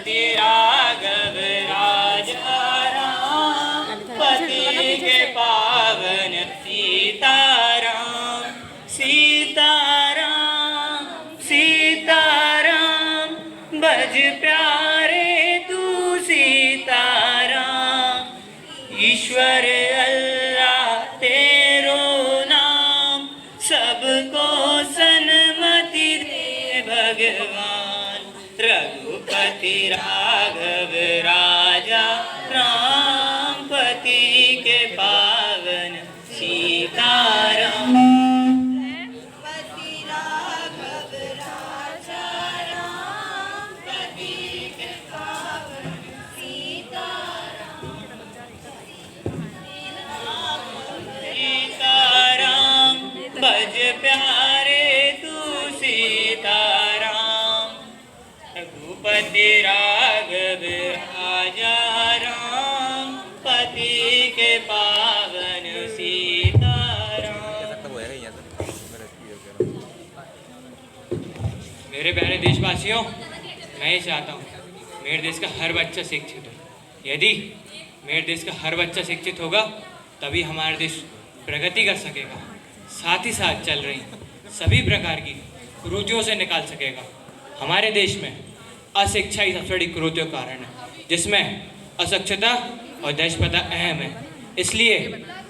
रघुपति राघव राजा राम, पति के पावन सीताराम। सीताराम सीताराम बज प्यारे तू सीताराम। ईश्वर अल्लाह तेरो नाम, सबको सन्मति दे भगवान। रघुपति राघव राजा राम, पति के पावन सीताराम। भज प्यारे तू सीताराम। रघुपति राघव राजा राम, पति के पावन सीताराम। मेरे प्यारे देशवासियों, मैं ये चाहता हूँ मेरे देश का हर बच्चा शिक्षित हो। यदि मेरे देश का हर बच्चा शिक्षित होगा तभी हमारा देश प्रगति कर सकेगा, साथ ही साथ चल रही सभी प्रकार की कुरीतियों से निकाल सकेगा। हमारे देश में अशिक्षा ही सबसे बड़ी कुरीतियों का कारण है, जिसमें अशिक्षता और दहेज-प्रथा अहम है। इसलिए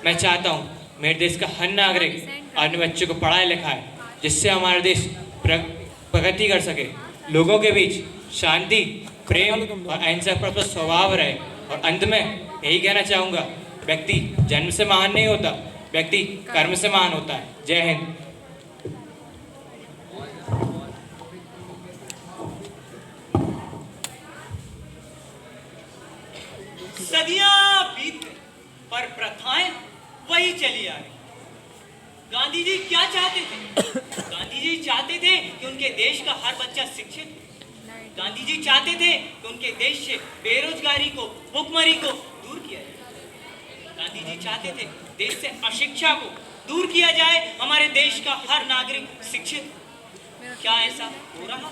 मैं चाहता हूँ मेरे देश का हर नागरिक अपने बच्चों को पढ़ाए लिखाए, जिससे हमारा देश प्रगति कर सके, लोगों के बीच शांति, प्रेम और अहिंसा पर स्वभाव रहे। और अंत में यही कहना चाहूँगा, व्यक्ति जन्म से महान नहीं होता, व्यक्ति कर्म से महान होता है। जय हिंद। सदियां बीत गई पर प्रथाएं वही चली आ रही। गांधी जी क्या चाहते थे? गांधी जी चाहते थे कि उनके देश का हर बच्चा शिक्षित हो। गांधी जी चाहते थे कि उनके देश से बेरोजगारी को, भुखमरी को दूर किया जाए। गांधी जी चाहते थे देश से अशिक्षा को दूर किया जाए, हमारे देश का हर नागरिक शिक्षित। क्या ऐसा हो रहा?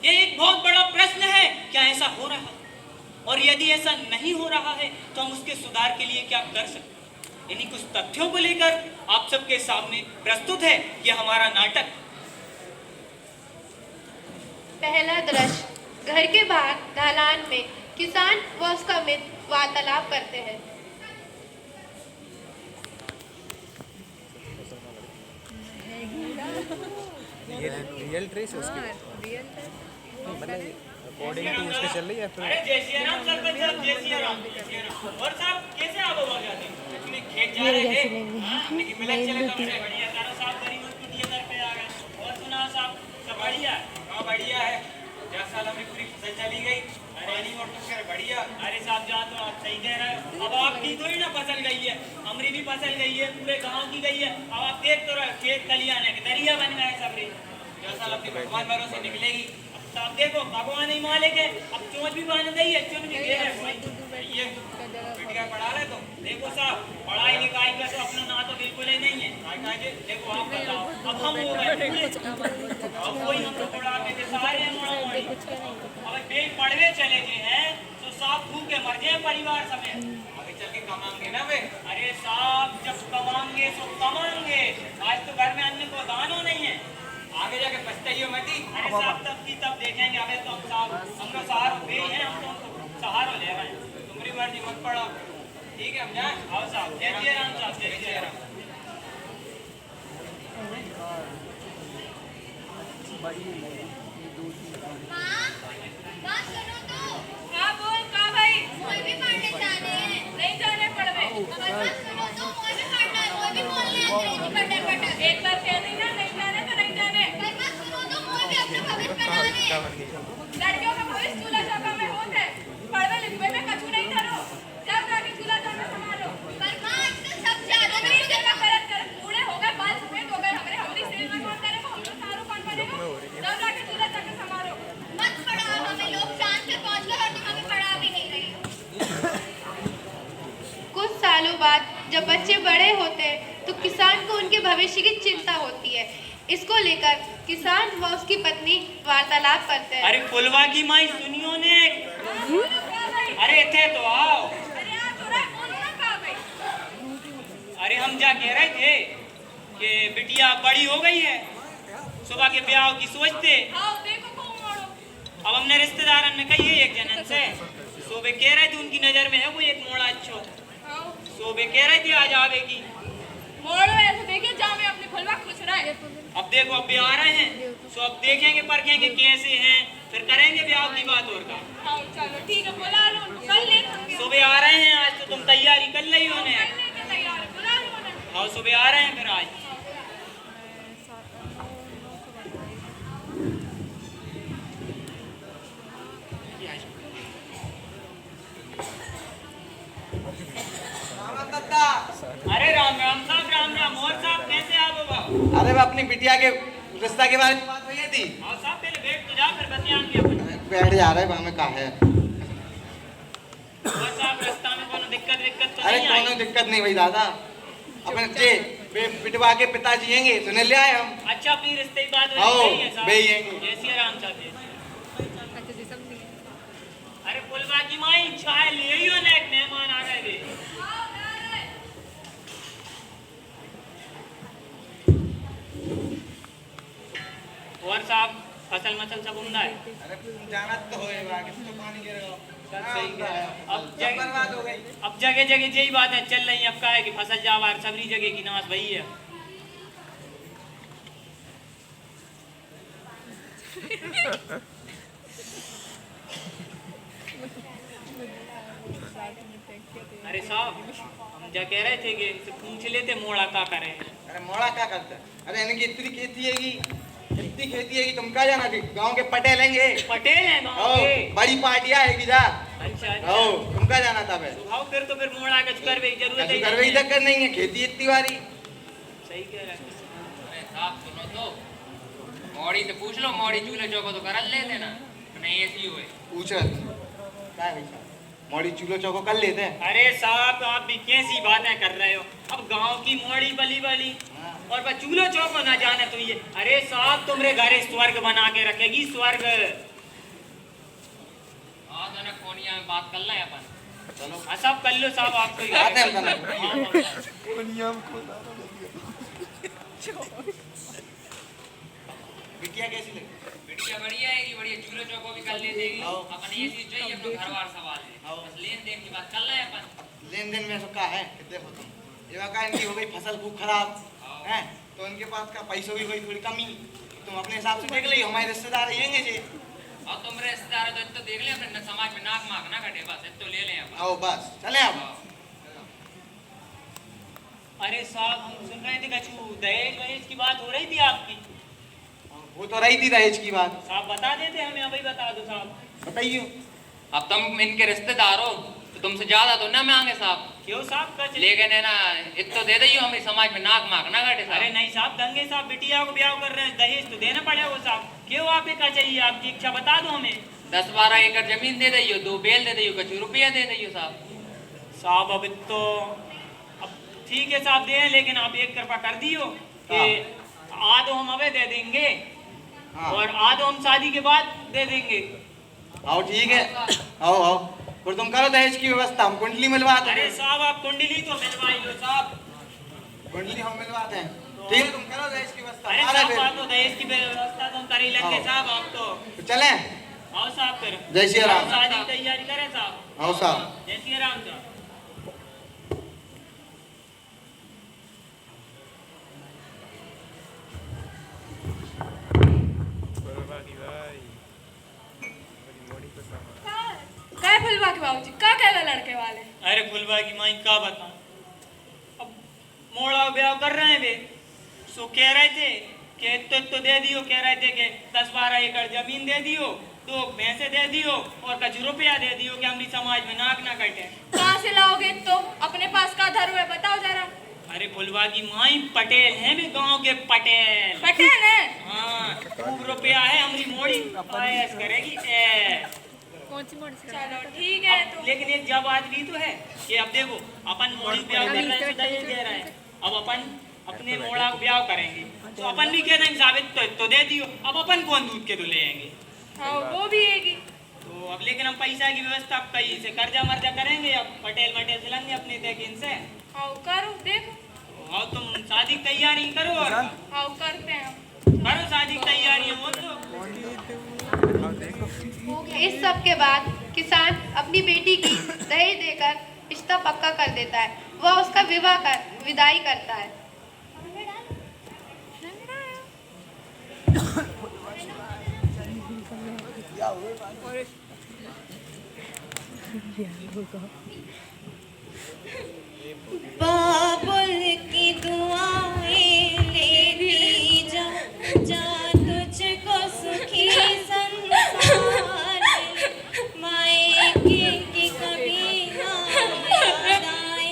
यह एक बहुत बड़ा प्रश्न है, क्या ऐसा हो रहा? और यदि ऐसा नहीं हो रहा है तो हम उसके सुधार के लिए क्या कर सकते हैं? इन्हीं कुछ तथ्यों को लेकर आप सबके सामने प्रस्तुत है यह हमारा नाटक। पहला दृश्य, घर के बाहर ढलान में किसान व उसका मित्र वार्तालाप करते हैं। रियल ट्रेस है उसकी, मतलब अकॉर्डिंग टू उसके चल रही है। अरे जय श्री राम सरपंच साहब, जय श्री राम। और साहब कैसे आप लोग आ जाते हैं? एक्चुअली खेत जा रहे थे, हमने कि मिलन चले तो बड़े बढ़िया तारो साहब गरीबों की दिए दर पे आ गए। और सुना साहब सब बढ़िया? हां बढ़िया है। 10 साल में पूरी फसल चली गई, पानी और तो खैर बढ़िया। अरे साहब जा तो आप सही कह रहे हो। अब आपकी थोड़ी ना फसल गई है, हमारी भी फसल गई है, पूरे गांव की गई है। अब आप देख तो रहे खेत खलियान है, दरिया बन गए सबरे। 10 साल अपने भगवान भरोसे निकलेगी। अब देखो भगवान ही मालिक है। अब चोंच भी बांध गई है, चुन भी गए हैं। ये बेटिया पढ़ा रहे तो देखो साहब, पढ़ाई लिखाई का तो अपना ना तो बिल्कुल ही नहीं है। देखो आप बताओ, अब हम हो गए, अब कोई हम लोग पढ़ाते थे सारे अब बेग पढ़वे चले गए हैं तो साहब भूखे मर जाए परिवार समेत। आगे चल के कमाएंगे ना वे। अरे साहब जब कमाएंगे तो कमाएंगे, आज तो घर में अन्न को दानो नहीं है, आगे जाके पछताइए मत ही। अरे साहब तब की तब देखेंगे। अबे तो हम साहब हमको सहारा दे हैं, हम तो सहारा ले रहे हैं। तुम्हारी मर्जी मत पढ़ो, ठीक है? हम जाए। आओ साहब, जय श्री राम साहब, जय श्री राम। हाँ बोल का भाई, कोई भी पढ़ने जाने हैं, नहीं जाने पढ़वे। सुनो तो कोई भी पढ़ना है, कोई भी बोलने अंग्रेजी पढ़े। एक बार कह दी ना नहीं जाने तो नहीं जाने। पर मत सुनो तो कोई भी अपना भविष्य बनाने। लड़कियों का भविष्य चूल्हा चौका में होता है, पढ़वे लिखवे में कछु नहीं करो, जब जाके चूल्हा चौका संभालो। पर माँ आजकल सब ज्यादा नहीं जगह करत बूढ़े हो गए, बाल सफेद हो गए, हमारी सेल में कौन करेगा, हम लोग सारू कौन बनेगा, जब जाके चूल्हा चौका संभालो। मत पढ़ाओ हमें, लोग चांद पे पहुंच गए और तुम हमें पढ़ा भी नहीं रही। कुछ सालों बाद जब बच्चे बड़े होते हैं तो किसान को उनके भविष्य की चिंता होती है। इसको लेकर किसान व उसकी पत्नी वार्तालाप करते हैं। अरे फुलवा की माई सुनियो ने। अरे थे तो आओ। अरे हम जा कह रहे थे कि बिटिया बड़ी हो गई है, सुबह के ब्याह की सोचते। अब हमने रिश्तेदारन में कही है एक जनन से, सोबे कह रहे थे उनकी नजर में है कोई एक मोड़ा अच्छो, सोबे कह रहे थे आज आवेगी। देखिए जा मैं अपनी फुलवा खुश रहे। अब देखो अब ब्याह आ रहे हैं, सो अब देखेंगे परखेंगे कैसे हैं, फिर करेंगे ब्याह की बात और का। हाँ चलो ठीक है, बुला लो कल ले सुबह आ रहे हैं, आज तो तुम तैयारी कर ली होने। तैयार बुला लो ना। हाँ सुबह आ रहे हैं फिर आज। अरे राम राम साहब, राम राम। और साहब कैसे आप बाबा? अरे वो अपनी बिटिया के रिश्ता के बारे में बात हुई थी। हाँ साहब पहले बैठ तो जा फिर बतियाएंगे अपन। बैठ जा रहे वहाँ में कहा है। और साहब रास्ता में कोनो दिक्कत तो अरे नहीं आई? कोनो दिक्कत नहीं भाई दादा, अपने जे बिटवा के पिताजी आएंगे सुने ले आए हम। अच्छा अपनी रिश्ते की बात आओ, हो रही है साहब। बे ही आएंगे। जय सिया राम साहब जय सिया। अरे फुलवा की माई चाय ले ही हो ना, एक मेहमान आ गए थे। और साहब फसल मसल सब उम्दा है? अरे जाना तो होएगा, कितना पानी गिरेगा। सब सही कह रहे हो। अब सब बर्बाद हो गई। अब जगह जगह यही बातें चल रही हैं। अब का है कि फसल जावार सबरी जगह की नाश वही है। अरे साहब हम क्या कह रहे थे कि इनसे पूछ लेते मोड़ा का करे। अरे मोड़ा क्या करता है? अरे इनकी इतनी खेती है कि तुम क्या जाना कि गांव के पटेल हैंगे। पटेल हैं गाँव ओ, के? बड़ी पार्टियां है कि जा। अच्छा ओ, तुम क्या जाना था बे? आओ फिर तो फिर मोड़ा का करवे की जरूरत ऐसी करवे है। तक नहीं है, खेती इतनी बारी। सही कह रहे हैं। अरे साहब सुनो तो, मौड़ी से पूछ लो, मौड़ी चूल्हे चौको तो कर ले देना, नहीं ऐसी हुए। पूछ रहे थे। क्या है भाई साहब? मोड़ी चूल्हो चौको कर लेते हैं। अरे साहब आप भी कैसी बातें कर रहे हो? अब गांव की मोड़ी बली बली और बस चूल्हो चौको ना जाने तो ये। अरे साहब तुम्हारे घरे स्वर्ग बना के रखेगी, स्वर्ग। हाँ तो ना कोनिया में बात कर लें अपन। चलो हाँ सब कर लो साहब, आप कोई आते हैं हम बिटिया कैसी लगी? बिटिया बढ़िया है, बढ़िया चूल्हे चौको भी कर ले देगी। आओ। अपन ये चीज चाहिए, अपना घर बार सवाल है, आओ। बस लेन देन की बात कर लें अपन। लेन देन में सबका है कि देखो तुम, ये का इनकी हो गई फसल खूब खराब है, तो इनके पास का पैसों की कोई थोड़ी कमी। तुम अपने हिसाब से देख ली, हमारे रिश्तेदार येंगे जी। और तुम रिश्तेदार तो इतना देख ले, अपने समाज में नाक माक ना कटे, बस इतना ले लें अपन। आओ बस चले अब। अरे साहब हम सुन रहे थे कछु दहेज वहेज की बात हो रही थी आपकी। वो तो रही थी दहेज की बात। साहब बता देते हमें, अभी बता दो साहब। बताइए। अब तुम इनके रिश्तेदार हो तो तुमसे ज्यादा तो ना मांगे साहब, क्यों साहब का चले? लेकिन है ना इतना दे दियो, हमें समाज में नाक माक ना कटे अरे साहब। नहीं साहब, दंगे साहब बिटिया को ब्याह कर रहे हैं, दहेज तो देना पड़ेगा साहब। क्यों आपको क्या चाहिए? आपकी इच्छा बता दो हमें। 10-12 एकड़ जमीन दे दियो, 2 बैल दे दियो, कुछ रुपया दे दियो साहब। साहब अब तो अब ठीक है साहब दे, लेकिन आप एक कृपा कर दियो कि आधो हम अबे दे देंगे हाँ। और आधो हम शादी के बाद दे देंगे। आओ ठीक है, आओ आओ, और तुम करो दहेज की व्यवस्था, हम कुंडली मिलवा दो। अरे साहब आप कुंडली तो मिलवा ही लो साहब। कुंडली हम मिलवाते हैं। ठीक है, तुम करो दहेज की व्यवस्था। अरे आ रहे साहब फिर। आप तो दहेज की व्यवस्था तो हम कर ही लेंगे हाँ। साहब। आप तो तो चलें? आओ साहब फिर जय श्री राम। शादी की तैयारी करें साहब। आओ साहब। जय श्री राम साहब। काय फुलवा के बाबूजी का कहला लड़के वाले? अरे फुलवा की माई का बताऊं, अब मोड़ा ब्याह कर रहे हैं वे, सो कह रहे थे कि तो दे दियो, कह रहे थे कि 10-12 एकड़ जमीन दे दियो, 2 भैंसे दे दियो और कुछ रुपया दे दियो कि हमारी समाज में नाक ना कटे। कहाँ से लाओगे तुम? अपने पास का धर्म है बताओ जरा। अरे फुलवा की माई पटेल हैं वे, गांव के पटेल। पटेल है? हाँ खूब रुपया है, हमारी मोड़ी ऐश करेगी ऐश। चलो ठीक है तो। लेकिन एक जब बात भी तो है कि अब देखो अपन मोड़ी ब्याह कर रहे हैं, दहेज दे रहे हैं। अब अपन अपने मोड़ा को ब्याह करेंगे तो अपन भी कहते हैं साबित तो दे दियो। अब अपन कौन दूध के तो ले आएंगे। हाँ वो भी है तो अब लेकिन हम पैसा की व्यवस्था अब कहीं से कर्जा मर्जा करेंगे। अब पटेल मटेल से लेंगे अपने तक इनसे। हाँ करो देखो। हाँ तुम शादी की तैयारी करो और हाँ करते हैं करो शादी की तैयारी हो तो। इस सब के बाद किसान अपनी बेटी की दहेज देकर रिश्ता पक्का कर देता है। वह उसका विवाह कर विदाई करता है। बाबुल की दुआएं लेती जा जा तुझको सुखी संसार मायके की कभी ना याद आए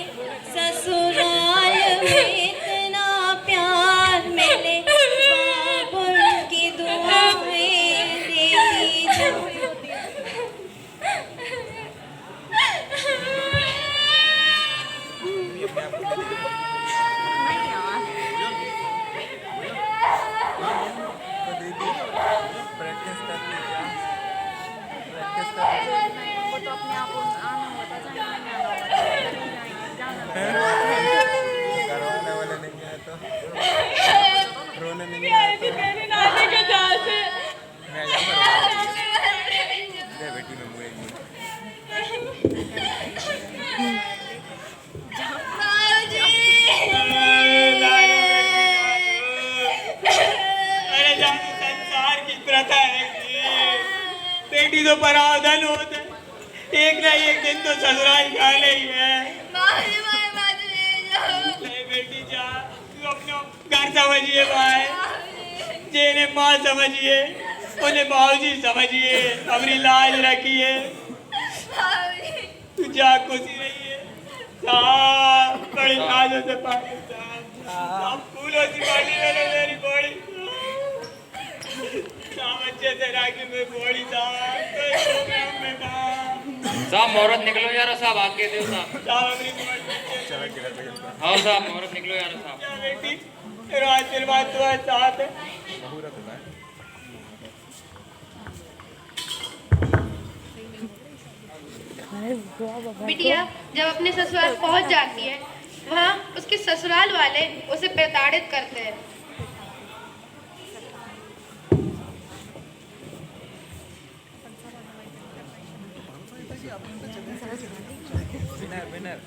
ससुराल में इतना प्यार मिले बाबुल की दुआएं लेती जा। प्रैक्टिस कर ली क्या? प्रैक्टिस कर ली। वो तो अपने आप आना होता करवाने वाले नहीं आए तो रोने नहीं आए तो मेरी नानी के जहाँ से मैं यहाँ पर बेटी में मुझे अरे जानू संसार की प्रथा है कि बेटी तो पराधन होता है। एक ना एक दिन तो ससुराल जाना ही है। नहीं बेटी जा तू अपना घर समझिए भाई। जेने माँ समझिए उन्हें बाबूजी समझिए। अपनी लाज रखिए। तू जा खुशी रहिए। साहब बड़ी लाजों से पानी साहब फूलों से पानी मैंने मेरी बॉडी साहब अच्छे से राखी में बॉडी साहब में साहब मुहूर्त निकलो यार साहब आगे दो साहब। साहब अपनी बॉडी चला गिरा था। हाँ साहब मुहूर्त निकलो यार साहब। क्या बेटी तेरा आशीर्वाद तो है साथ है। मुहूर्त होता है। बिटिया जब अपने ससुराल पहुंच जाती है वहाँ उसके ससुराल वाले उसे प्रताड़ित करते हैं। विनर विनर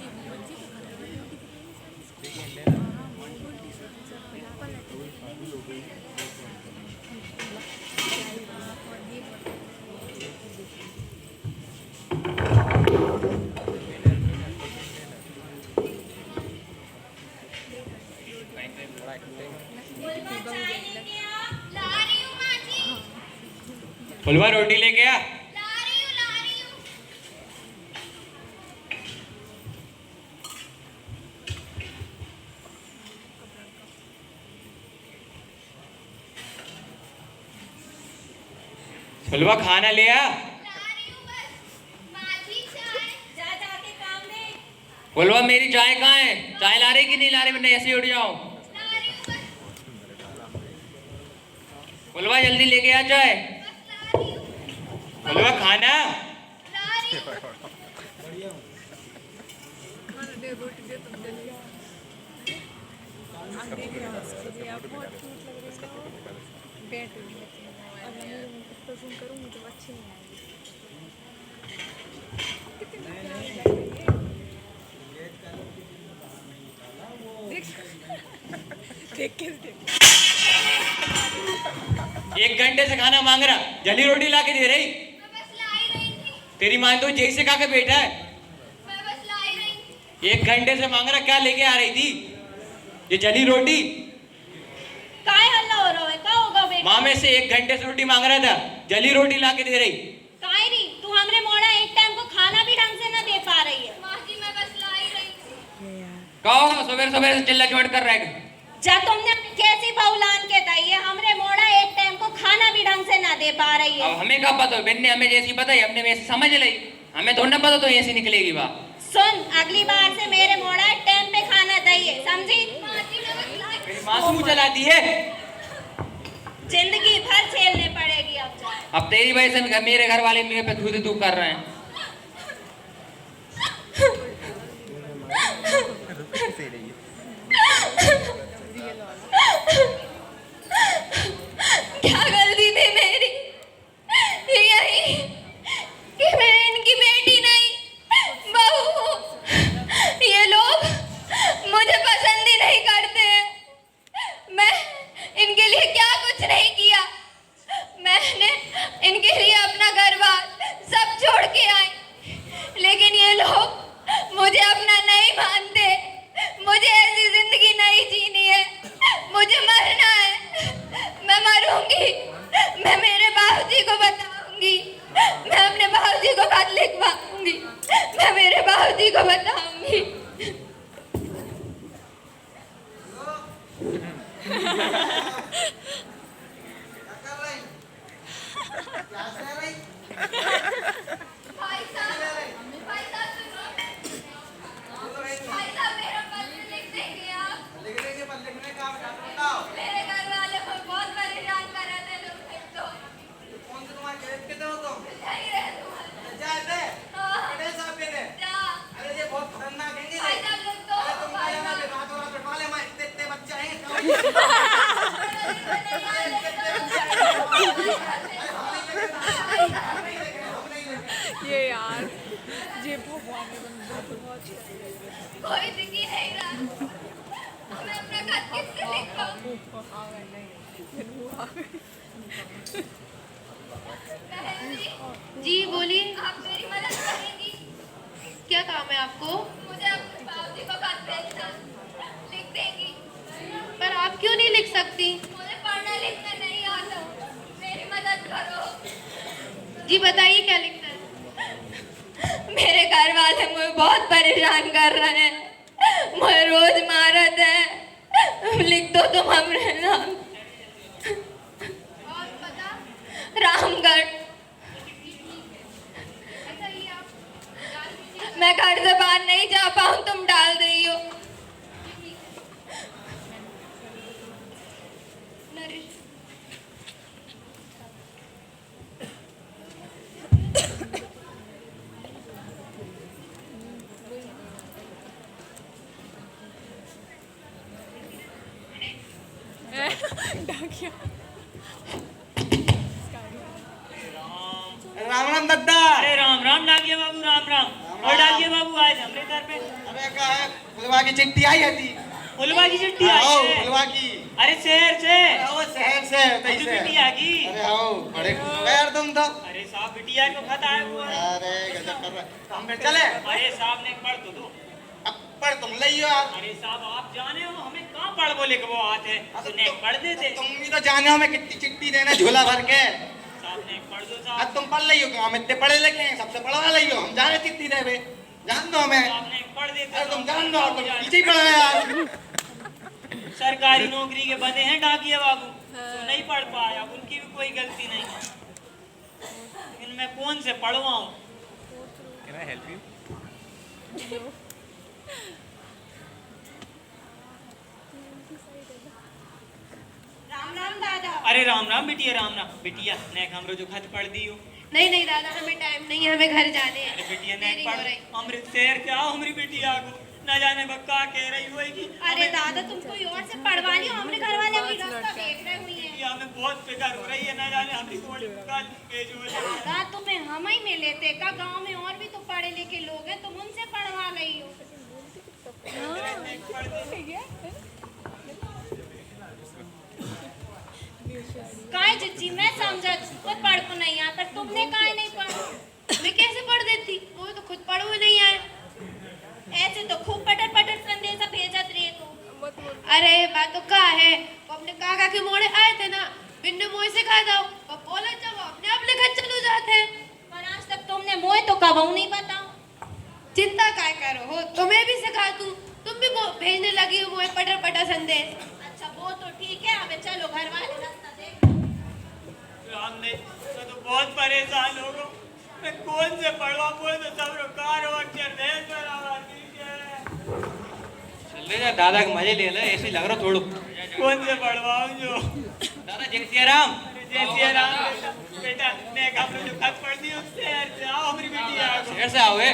फुलवा रोटी लेके आ। फुलवा खाना ले आ। फुलवा मेरी चाय कहाँ है? चाय ला रही कि नहीं ला रही? मैं ऐसे ही उठ जाऊं। फुलवा जल्दी लेके आ चाय। फुलवा खाना। करूँगी तो अच्छी नहीं आएगी। एक घंटे से खाना मांग रहा, जली रोटी ला के दे रही। तेरी माँ तो जेल से खा के बैठा है। एक घंटे से मांग रहा, क्या लेके आ रही थी? ये जली रोटी। काय हल्ला हो रहा है? क्या होगा बेटा? माँ में से एक घंटे से रोटी मांग रहा था, जली रोटी ला के दे रही। काय नहीं, तू हमरे मोड़ा एक टाइम को खाना भी ढंग से ना दे पा रही है। कहो सवेरे सवेरे से चिल्ला चोट कर रहा है। जब तुमने कैसी बहुलान के दी है, हमरे मोड़ा एक टाइम को खाना भी ढंग से ना दे पा रही है। अब हमें क्या पता? बेन ने हमें जैसी बताई हमने वैसे समझ ली। हमें थोड़ा ना पता तो ऐसी निकलेगी बात। सुन, अगली बार से मेरे मोड़ा टाइम पे खाना चाहिए, समझी? मासूम चलाती है। जिंदगी भर झेलने पड़ेगी अब। अब तेरी वजह से मेरे घर वाले मेरे पे थू थू कर रहे हैं। क्या गलती थी मेरी यही कि मैं इनकी बेटी नहीं बहू हूँ। ये लोग मुझे पसंद ही नहीं करते हैं। मैं इनके लिए क्या कुछ नहीं किया। मैंने इनके लिए अपना घर-बार सब छोड़ के आई, लेकिन ये लोग मुझे अपना नहीं मानते। मुझे ऐसी जिंदगी नहीं जीनी है, मुझे मरना है। मैं मरूंगी, मैं मेरे बाबूजी को बताऊंगी, मैं अपने बाबूजी को खत लिखवाऊंगी, मैं मेरे बाबूजी को बताऊंगी। भाई साहब सुनो। भाई साहब मेरा पत्र लिख देंगे आप? लिख देंगे, पर लिखने का बताओ। मेरे घर वाले को बहुत परेशान कर रहे थे लोग। एक तो कौन से तुम्हारे खेत कितने हो तुम? नहीं रहे तुम्हारे। जा दे। हाँ। कितने साहब के दे? जा। अरे ये बहुत खतरनाक है ये। भाई साहब लिख दो। अरे तुम भाई क्या यहाँ पे साहब। रातों रात बैठा ले, मैं इतने बच्चे हैं। ये यार ये भगवान ने बंदा बहुत कोई दिखी नहीं रहा। मैं अपना खत किससे लिखूं? बहन जी, जी बोलिए, आप मेरी मदद करेंगी? क्या काम है आपको? मुझे अपने बाबूजी को खत भेजना, लिख देंगी? पर आप क्यों नहीं लिख सकती? मुझे पढ़ना लिखना नहीं आता, मेरी मदद करो। जी बताइए क्या लिखना है? मेरे घर वाले मुझे बहुत परेशान कर रहे हैं, मुझे रोज मारते हैं। लिख दो तुम हमरे नाम। और पता? रामगढ़। बताइए आप। मैं घर से बाहर नहीं जा पाऊँ, तुम डाल रही हो। नरेश, डाकिया राम राम दद्दा। अरे राम राम डाकिया बाबू, राम राम। और डाकिया बाबू आज हमरे घर पे अबे क्या है, फुलवा की चिट्ठी आई है थी। फुलवा की चिट्ठी आई आओ है? फुलवा की। अरे शहर से आओ शहर से मुझे तैसे। बिटिया की। अरे आओ, बड़े खुश हो गए यार तुम तो। अरे साहब बिटिया को खत आया हुआ है। अरे गजब कर रहा है। हम फिर चले। अरे साहब ने पढ़ तो दो। अब पढ़ तुम लइयो यार। अरे साहब आप जाने हो हमें कहाँ पढ़ बोले के वो आते हैं, तो नेक पढ़ देते। तुम भी तो जाने हो मैं कितनी चिट्ठी देना झोला भर के। साहब नेक पढ़ दो अब साहब। तुम पढ़ लियो क्यों? हम इतने पढ़े लिखे हैं, सबसे पढ़वा लियो। हम जाने चिट्ठी देवे, जान दो हमें। साहब नेक पढ़ देते। अरे तुम जान दो, और तुम पीछे ही पड़ रहे यार। सरकारी नौकरी के बंदे हैं डाकिया बाबू, तो नहीं पढ़ पाया, उनकी भी कोई गलती नहीं है। लेकिन मैं कौन से पढ़वाऊं? Can I help you? Ram Ram दादा। अरे राम राम बिटिया, राम राम बिटिया। नेक हमरो जो खत पढ़ दियो। नहीं नहीं दादा, हमें टाइम नहीं है, हमें घर जाने अरे हैं। बिटिया देरी नेक हो पढ़। रही। अमृत शहर से आओ हमारी बिटिया को, न जाने बक्का कह रही होगी। अरे दादा तुम कोई और से पढ़वा लियो, हमरे घर वाले अभी रास्ता देख रहे हुई हैं। बिटिया हमें बहुत फिक्र हो रही है, न जाने हमारी थोड़ी कल पेज हो जाए। दादा तुम्हें हम ही में लेते का, गांव में और भी तो पढ़े लिखे लोग हैं, तुम उनसे पढ़वा रही हो। नेक पढ़ दे। काहे जिज्जी मैं समझत खुद पढ़ को नहीं आता, तुमने काहे नहीं पढ़ा? मैं कैसे पढ़ देती? वो तो खुद पढ़ हुए नहीं आए। ऐसे तो खूब पटर पटर संदेशा भेजत रहे तो। अरे बात तो का है, वो अपने काका के मोड़े आए थे ना, बिन्ने मोह सिखा दो, वो बोले जब वो अपने आप लेकर चलो जाते हैं। पर आज तक तुमने मोए तो कबहू नहीं बताओ। चिंता काय करो हो, तुम्हें भी सिखा दूं, तुम भी भेजने लगी हो मोह पटर पटर संदेश। अच्छा वो तो ठीक है, अब चलो घर वाले रास्ता देख। राम ने तो बहुत परेशान हो गो। मैं कौन से पढ़वा, बोले तो सब रोकार हो अक्षर देश में आवाज दीजिए। चल ले जा, दादा के मजे ले ले, ऐसे ही लग रहा थोड़ो। कौन से पढ़वाऊं जो? दादा जय सिया राम। जय सिया राम बेटा, मैं आपने जो खत पढ़ दी उससे शहर से आओ, हमारी बेटी आ गई। शहर से आओगे?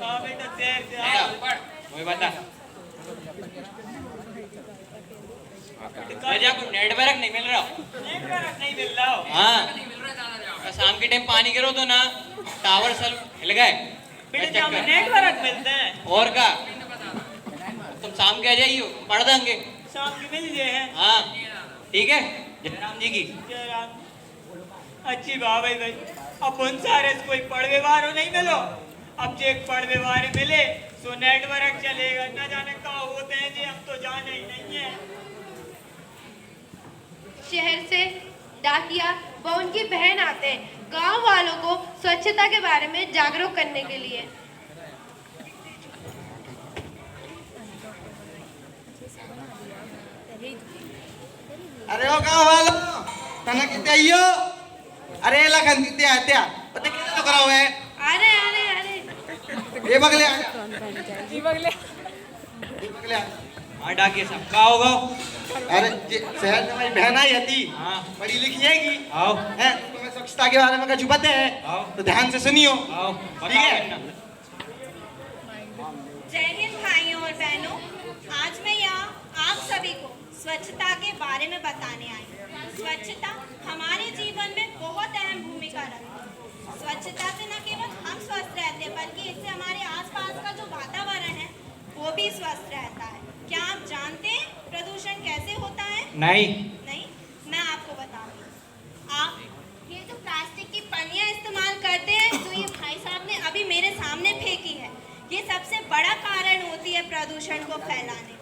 हाँ बेटा, शहर से नहीं, आओ। पढ़। वही बता। राजा को नेटवर्क नहीं मिल रहा। नेटवर्क नहीं मिल रहा हो। हाँ, नहीं मिल रहा है, दादा जाओ। शाम के टाइम पानी गिरो तो ना टावर सब हिल गए। बेटा जहाँ में नेटवर्क मिलते हैं और का तुम शाम के आ जाइयो, पढ़ देंगे। शाम की मिल जाए हैं। हाँ ठीक है, जय राम जी की। जय राम। अच्छी बात है भाई। अब उन सारे कोई पढ़वे वारो नहीं मिलो। अब जो एक पढ़वे वारे मिले तो नेटवर्क चलेगा। न जाने कहाँ होते हैं जी, हम तो जाने ही नहीं है। शहर से डाकिया व उनकी बहन आते हैं गांव वालों को स्वच्छता के बारे में जागरूक करने के लिए। अरे ओ गाँव वालों, तना कितने आइयो? अरे लखन कितने आते हैं? पता कितने तो करा हुआ है? अरे अरे अरे ये बगले आ। ये बगले ये बगले आ। हाँ डाकिया साहब का होगा? अरे शहर में हमारी बहन आई थी। हाँ पढ़ी लिखी हैगी। आओ हैं? तुम्हें स्वच्छता के बारे में कुछ पता है? आओ तो ध्यान से सुनियो। आओ ठीक है? जय हिंद भाइयों और बहनों, आज मैं यहाँ आप सभी को स्वच्छता के बारे में बताने आई हूँ। स्वच्छता हमारे जीवन में बहुत अहम भूमिका रखती है। स्वच्छता से न केवल हम स्वस्थ रहते हैं, बल्कि इससे हमारे आसपास का जो वातावरण है वो भी स्वस्थ रहता है। क्या आप जानते हैं प्रदूषण कैसे होता है? नहीं। नहीं, मैं आपको बताऊंगी। आप ये जो प्लास्टिक की पन्नियाँ इस्तेमाल करते हैं, जो ये भाई साहब ने अभी मेरे सामने फेंकी है, ये सबसे बड़ा कारण होती है प्रदूषण को फैलाने।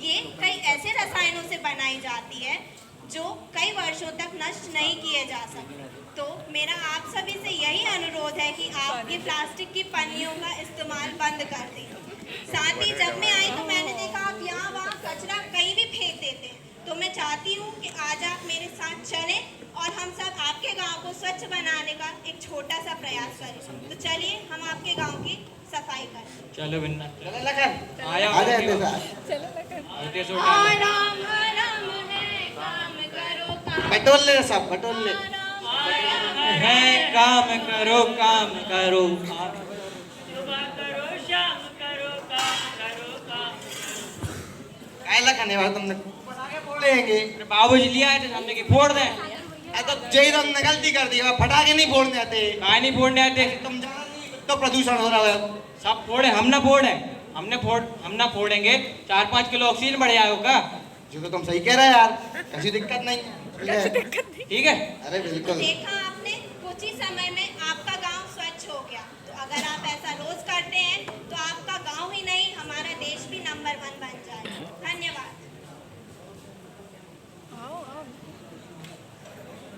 ये कई ऐसे रसायनों से बनाई जाती है जो कई वर्षों तक नष्ट नहीं किए जा सकते। तो मेरा आप सभी से यही अनुरोध है कि आप ये प्लास्टिक की पन्नियों का इस्तेमाल बंद कर दें। साथ ही जब मैं आई तो मैंने देखा आप यहाँ वहाँ कचरा कहीं भी फेंक देते हैं। तो मैं चाहती हूँ कि आज आप मेरे साथ चलें और हम सब आपके गांव को स्वच्छ बनाने का एक छोटा सा प्रयास करें। तो चलिए हम आपके गांव की सफाई करें। चलो बिन्ना चले लखन। आया आ जाए तो साथ। चलो लखन। आते सो डालो। आराम आराम है काम करो काम। बटोल ले सब, बटोल ले। है काम करो काम करो। सुबह करो, शाम करो, काम करो, काम। काय लखन ये बात तुमने पटाखे फोड़ेंगे। बाबूजी लिया है तो सामने की फोड़ दें। तो जय तुमने गलती कर दी। फटाके नहीं फोड़ने आते। कहाँ नहीं फोड़ने आते? तुम जान नहीं तो प्रदूषण हो रहा है। सब फोड़े, हम ना फोड़े। हम ना फोड़ेंगे 4-5 किलो ऑक्सीजन बढ़ जाएगा। जो तो तुम सही कह रहे हो यार, ऐसी दिक्कत नहीं है। ठीक है? अरे बिल्कुल। देखा आपने, कुछ ही समय में आपका गांव स्वच्छ हो गया। तो अगर आप ऐसा रोज करते हैं तो आपका गांव ही नहीं हमारा देश भी नंबर 1 बन जाएगा। धन्यवाद। आओ आओ।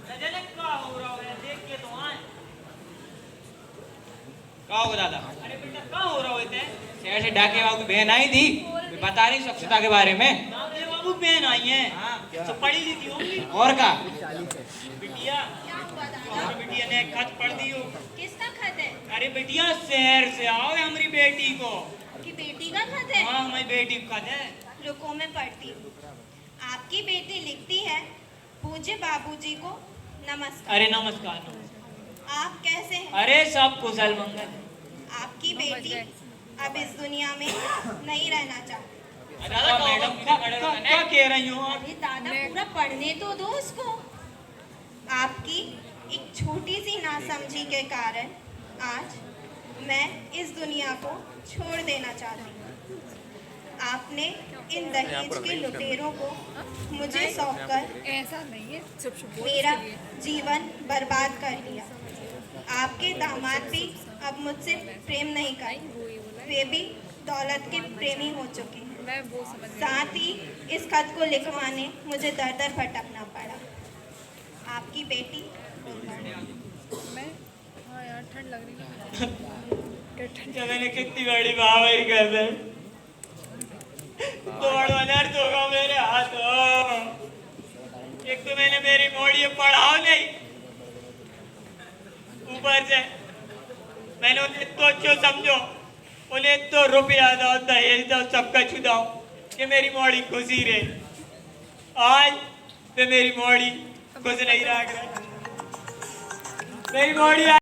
रजनी क्या हो रहा है? देख के तो आए। क्या होगा दादा? अरे बेटा क्या हो रहा है? शहर से डाके बाबू की बहन आई थी, बता रही स्वच्छता के बारे में। नाम बाबू बहन आई है। हाँ। तो पढ़ी लिखी होंगी। और का बिटिया, और बिटिया ने खत पढ़ दी हो। किसका खत है? अरे बिटिया शहर से आओ हमारी बेटी को। आपकी बेटी का खत है? हाँ हमारी बेटी का खत है। रुको मैं पढ़ती हूँ। आपकी बेटी लिखती है, पूज्य बाबूजी को नमस्कार। अरे नमस्कार, नमस्कार। आप कैसे हैं? अरे सब कुशल मंगल। आपकी बेटी अब इस दुनिया में नहीं रहना चाहती। दादा मैडम क्या कह रही हो आप? अरे दादा पूरा पढ़ने तो दो उसको। आपकी एक छोटी सी नासमझी के कारण आज मैं इस दुनिया को छोड़ देना चाहती हूँ। आपने इन दहेज के लुटेरों को मुझे सौंपकर ऐसा नहीं है, चुप चुप बोल मेरा इसके लिए। जीवन बर्बाद कर लिया। आपके दामाद भी अब मुझसे प्रेम नहीं करेंगे। वे भी दौलत के प्रेमी हो चुके हैं। मैं वो समझ गई। साथ ही इस खत को लिखवाने मुझे दर दर भटकना पड़ा। आपकी बेटी मैं हाँ यार ठंड लग रही है। क्या ठंड। जब मैंने कितनी बड़ी बावरी कर दी। तोड़ वनर दोगा मेरे हाथों। एक तो मैंने मेरी मोड़ी पढ़ाओ नहीं, ऊपर से मैंने उन्हें तो जो समझो, उन्हें तो रुपया दो, दहेज दो, सबका छुदाओ कि मेरी मोड़ी खुशी रहे। आज वे मेरी मोड़ी कुछ नहीं रख रहे, मेरी मोड़ी